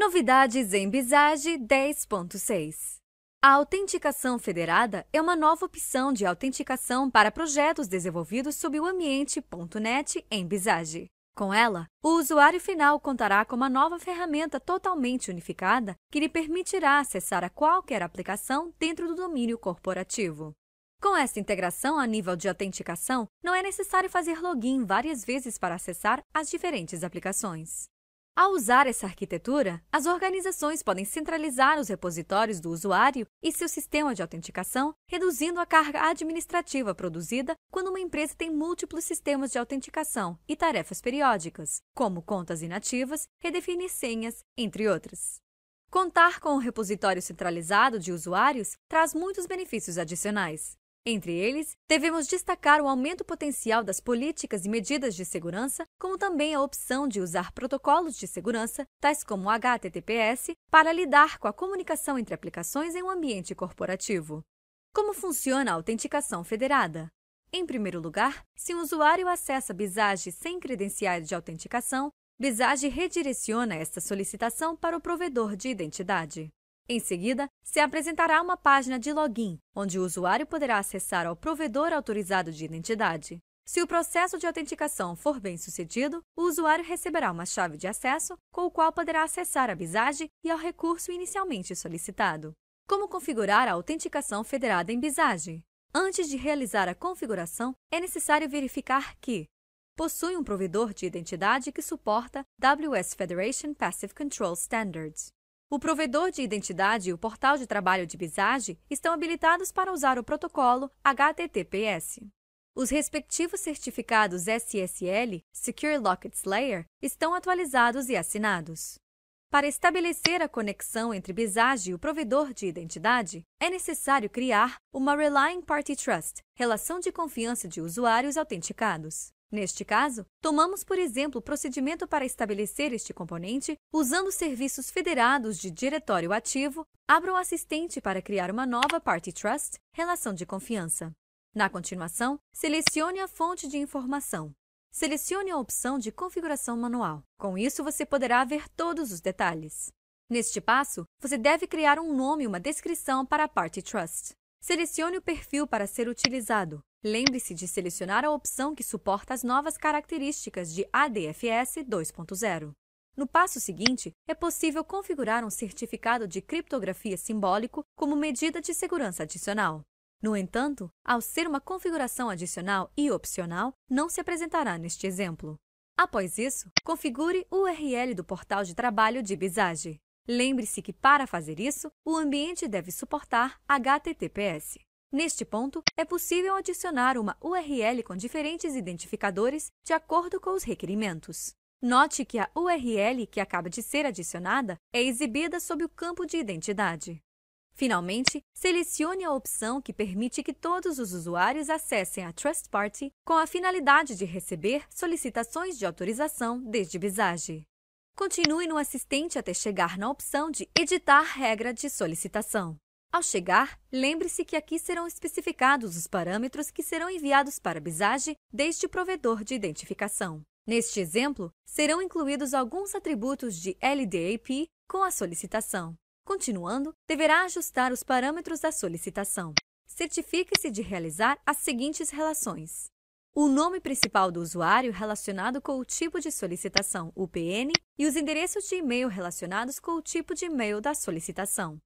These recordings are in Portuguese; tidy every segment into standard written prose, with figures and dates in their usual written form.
Novidades em Visage 10.6. A autenticação federada é uma nova opção de autenticação para projetos desenvolvidos sob o ambiente .NET em Visage. Com ela, o usuário final contará com uma nova ferramenta totalmente unificada que lhe permitirá acessar a qualquer aplicação dentro do domínio corporativo. Com esta integração a nível de autenticação, não é necessário fazer login várias vezes para acessar as diferentes aplicações. Ao usar essa arquitetura, as organizações podem centralizar os repositórios do usuário e seu sistema de autenticação, reduzindo a carga administrativa produzida quando uma empresa tem múltiplos sistemas de autenticação e tarefas periódicas, como contas inativas, redefinir senhas, entre outras. Contar com um repositório centralizado de usuários traz muitos benefícios adicionais. Entre eles, devemos destacar o aumento potencial das políticas e medidas de segurança, como também a opção de usar protocolos de segurança, tais como o HTTPS, para lidar com a comunicação entre aplicações em um ambiente corporativo. Como funciona a autenticação federada? Em primeiro lugar, se um usuário acessa Visage sem credenciais de autenticação, Visage redireciona esta solicitação para o provedor de identidade. Em seguida, se apresentará uma página de login, onde o usuário poderá acessar ao provedor autorizado de identidade. Se o processo de autenticação for bem-sucedido, o usuário receberá uma chave de acesso, com o qual poderá acessar a Visage e ao recurso inicialmente solicitado. Como configurar a autenticação federada em Visage? Antes de realizar a configuração, é necessário verificar que possui um provedor de identidade que suporta AWS Federation Passive Control Standards. O provedor de identidade e o portal de trabalho de Visage estão habilitados para usar o protocolo HTTPS. Os respectivos certificados SSL, Secure Lockets Layer, estão atualizados e assinados. Para estabelecer a conexão entre Visage e o provedor de identidade, é necessário criar uma Relying Party Trust, relação de confiança de usuários autenticados. Neste caso, tomamos, por exemplo, o procedimento para estabelecer este componente usando serviços federados de diretório ativo. Abra o assistente para criar uma nova Party Trust, relação de confiança. Na continuação, selecione a fonte de informação. Selecione a opção de configuração manual. Com isso, você poderá ver todos os detalhes. Neste passo, você deve criar um nome e uma descrição para a Party Trust. Selecione o perfil para ser utilizado. Lembre-se de selecionar a opção que suporta as novas características de ADFS 2.0. No passo seguinte, é possível configurar um certificado de criptografia simbólico como medida de segurança adicional. No entanto, ao ser uma configuração adicional e opcional, não se apresentará neste exemplo. Após isso, configure o URL do portal de trabalho de Visage. Lembre-se que, para fazer isso, o ambiente deve suportar HTTPS. Neste ponto, é possível adicionar uma URL com diferentes identificadores de acordo com os requerimentos. Note que a URL que acaba de ser adicionada é exibida sob o campo de identidade. Finalmente, selecione a opção que permite que todos os usuários acessem a Trust Party com a finalidade de receber solicitações de autorização desde Visage. Continue no assistente até chegar na opção de Editar regra de solicitação. Ao chegar, lembre-se que aqui serão especificados os parâmetros que serão enviados para Visage desde o provedor de identificação. Neste exemplo, serão incluídos alguns atributos de LDAP com a solicitação. Continuando, deverá ajustar os parâmetros da solicitação. Certifique-se de realizar as seguintes relações: o nome principal do usuário relacionado com o tipo de solicitação UPN e os endereços de e-mail relacionados com o tipo de e-mail da solicitação.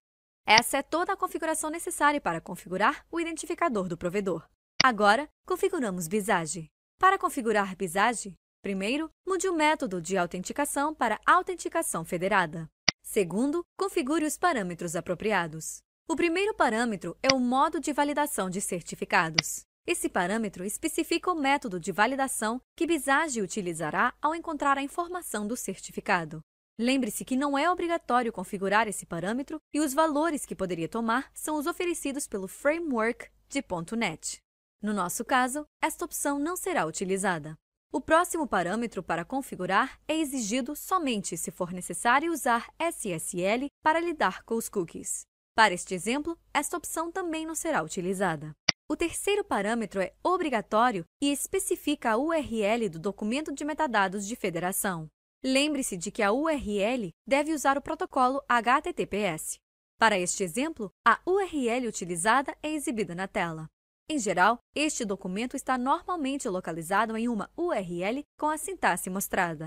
Essa é toda a configuração necessária para configurar o identificador do provedor. Agora, configuramos Visage. Para configurar Visage, primeiro, mude o método de autenticação para autenticação federada. Segundo, configure os parâmetros apropriados. O primeiro parâmetro é o modo de validação de certificados. Esse parâmetro especifica o método de validação que Visage utilizará ao encontrar a informação do certificado. Lembre-se que não é obrigatório configurar esse parâmetro e os valores que poderia tomar são os oferecidos pelo framework de .NET. No nosso caso, esta opção não será utilizada. O próximo parâmetro para configurar é exigido somente se for necessário usar SSL para lidar com os cookies. Para este exemplo, esta opção também não será utilizada. O terceiro parâmetro é obrigatório e especifica a URL do documento de metadados de federação. lembre-se de que a URL deve usar o protocolo HTTPS. Para este exemplo, a URL utilizada é exibida na tela. Em geral, este documento está normalmente localizado em uma URL com a sintaxe mostrada.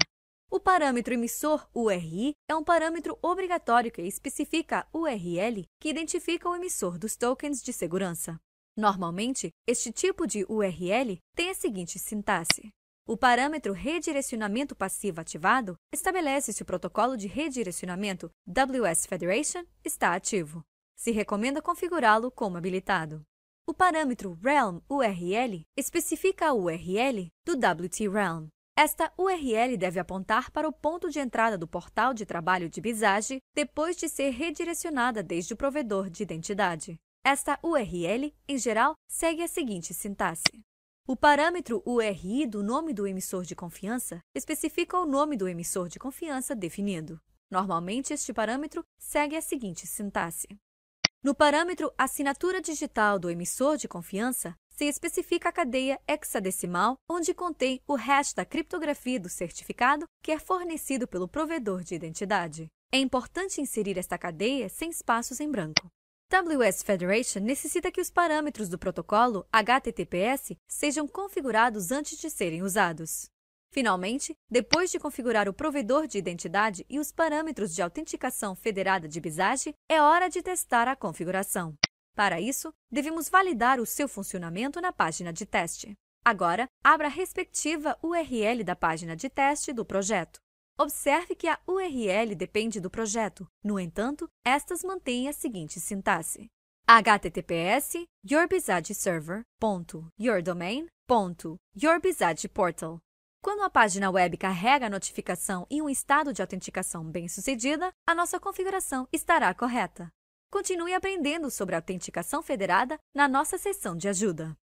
O parâmetro emissor URI é um parâmetro obrigatório que especifica a URL que identifica o emissor dos tokens de segurança. Normalmente, este tipo de URL tem a seguinte sintaxe. O parâmetro redirecionamento passivo ativado estabelece se o protocolo de redirecionamento WS Federation está ativo. Se recomenda configurá-lo como habilitado. O parâmetro realm URL especifica a URL do WT Realm. Esta URL deve apontar para o ponto de entrada do portal de trabalho de Visage depois de ser redirecionada desde o provedor de identidade. Esta URL, em geral, segue a seguinte sintaxe. O parâmetro URI do nome do emissor de confiança especifica o nome do emissor de confiança definido. Normalmente, este parâmetro segue a seguinte sintaxe. No parâmetro assinatura digital do emissor de confiança, se especifica a cadeia hexadecimal onde contém o hash da criptografia do certificado que é fornecido pelo provedor de identidade. É importante inserir esta cadeia sem espaços em branco. WS Federation necessita que os parâmetros do protocolo HTTPS sejam configurados antes de serem usados. Finalmente, depois de configurar o provedor de identidade e os parâmetros de autenticação federada de Visage, é hora de testar a configuração. Para isso, devemos validar o seu funcionamento na página de teste. Agora, abra a respectiva URL da página de teste do projeto. Observe que a URL depende do projeto. No entanto, estas mantêm a seguinte sintaxe. https yourbizageserver.yourdomain.yourbizageportal. Quando a página web carrega a notificação em um estado de autenticação bem-sucedida, a nossa configuração estará correta. Continue aprendendo sobre a autenticação federada na nossa seção de ajuda.